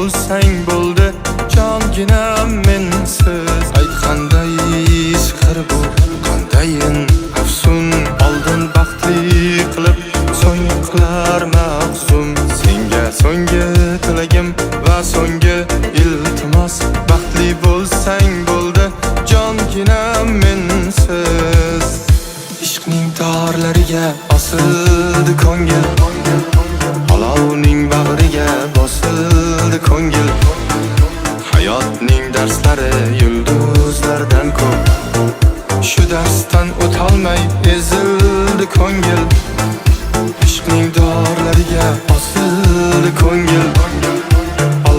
bo'lsang bo'ldi jonginam mensiz. Aytganday sihr bu qandayin afsun, oldin baxtli qilib so'ng qilar mahzun. Senga so'nggi tilagim va so'nggi iltimos, baxtli bo'lsang bo'ldi jonginam mensiz. Ishqning torlariga osildi ko'ngil, olovning bag'riga bosildi ko'ngil. Hayotning darslari yulduzlardan ko'p, shu darsdan o'tolmay ezildi ko'ngil. Ishqning torlariga osildi ko'ngil,